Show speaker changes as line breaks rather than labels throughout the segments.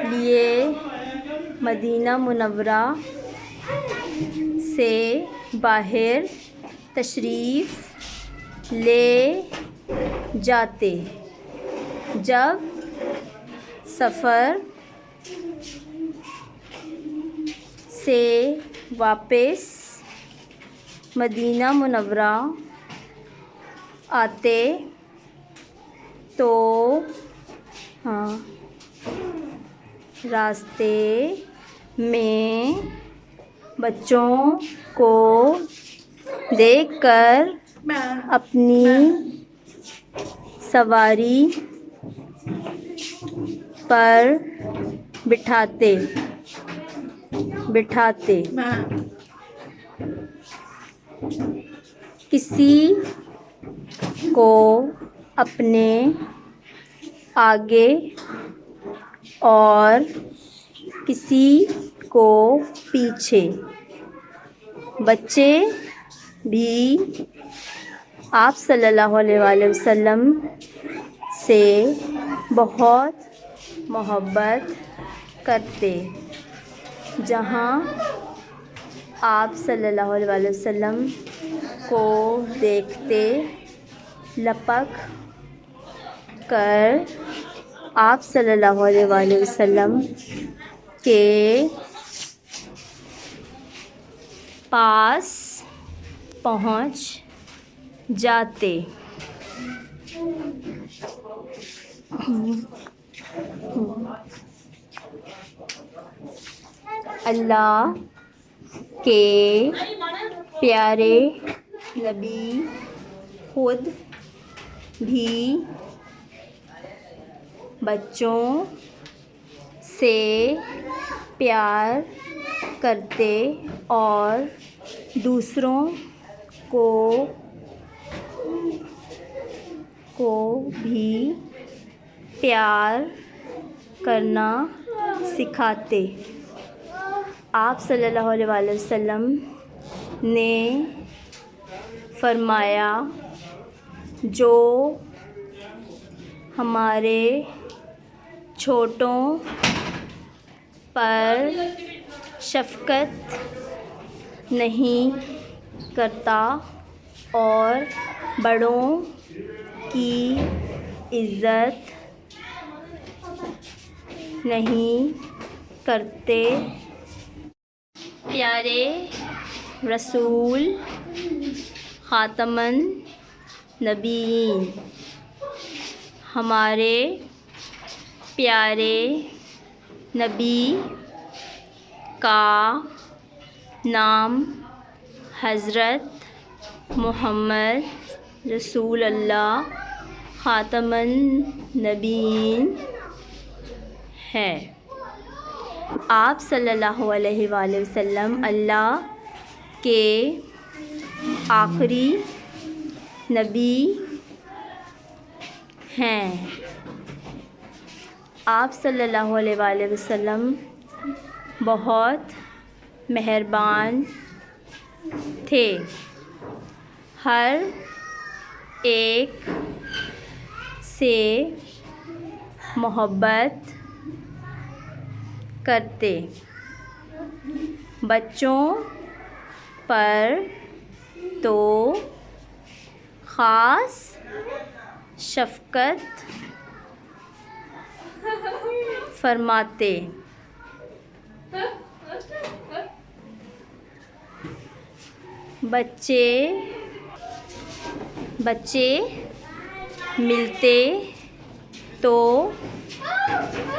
لیے مدینہ منورہ سے باہر تشریف لے جاتے۔ جب سفر سے واپس مدینہ منورہ آتے تو راستے میں بچوں کو دیکھ کر اپنی سواری پر بٹھاتے۔ کسی کو اپنے آگے اور کسی کو پیچھے۔ بچے بھی آپ صلی اللہ علیہ وآلہ وسلم سے بہت محبت کرتے۔ جہاں آپ صلی اللہ علیہ وآلہ وسلم کو دیکھتے لپک کر آپ صلی اللہ علیہ وآلہ وسلم کے پاس پہنچ جاتے۔ اللہ کے پیارے نبی خود بھی بچوں سے پیار کرتے اور دوسروں کو بھی پیار کرنا سکھاتے۔ آپ صلی اللہ علیہ وآلہ وسلم نے فرمایا، جو ہمارے چھوٹوں پر شفقت نہیں کرتا اور بڑوں کی عزت نہیں کرتے، پیارے رسول خاتم النبیین، ہمارے پیارے نبی کا نام حضرت محمد رسول اللہ خاتم النبیین ہے۔ آپ صلی اللہ علیہ وآلہ وسلم اللہ کے آخری نبی ہیں۔ آپ صلی اللہ علیہ وآلہ وسلم بہت مہربان تھے، ہر ایک سے محبت کرتے، بچوں پر تو خاص شفقت فرماتے۔ بچے ملتے تو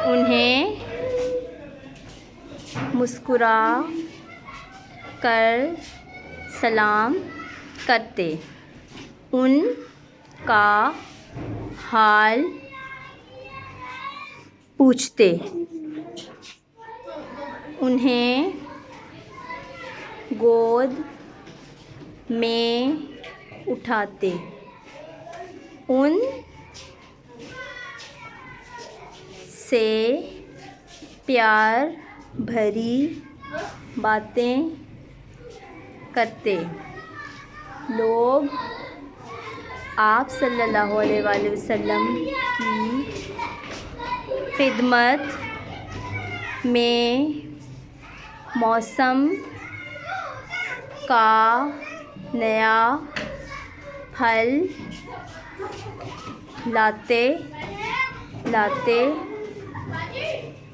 انہیں مسکرا کر سلام کرتے، ان کا حال پوچھتے، انہیں گود میں اٹھاتے، ان سے پیار بھری باتیں کرتے۔ لوگ آپ صلی اللہ علیہ وآلہ وسلم کی خدمت میں موسم کا نیا پھل لاتے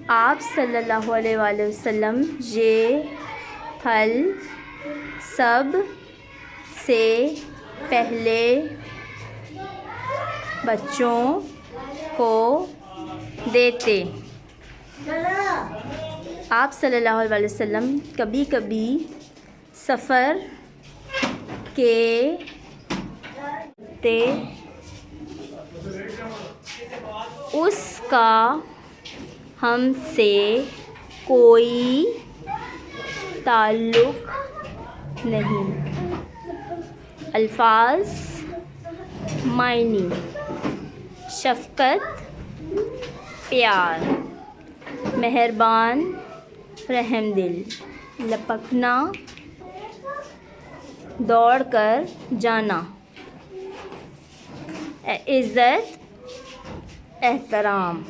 آپ صلی اللہ علیہ وآلہ وسلم یہ پھل سب سے پہلے بچوں کو دیتے۔ آپ صلی اللہ علیہ وسلم کبھی کبھی سفر کے اس کا ہم سے کوئی تعلق نہیں۔ الفاظ معنی: شفقت، پیار، مہربان، رحم دل، لپکنا، دوڑ کر جانا، عزت، احترام۔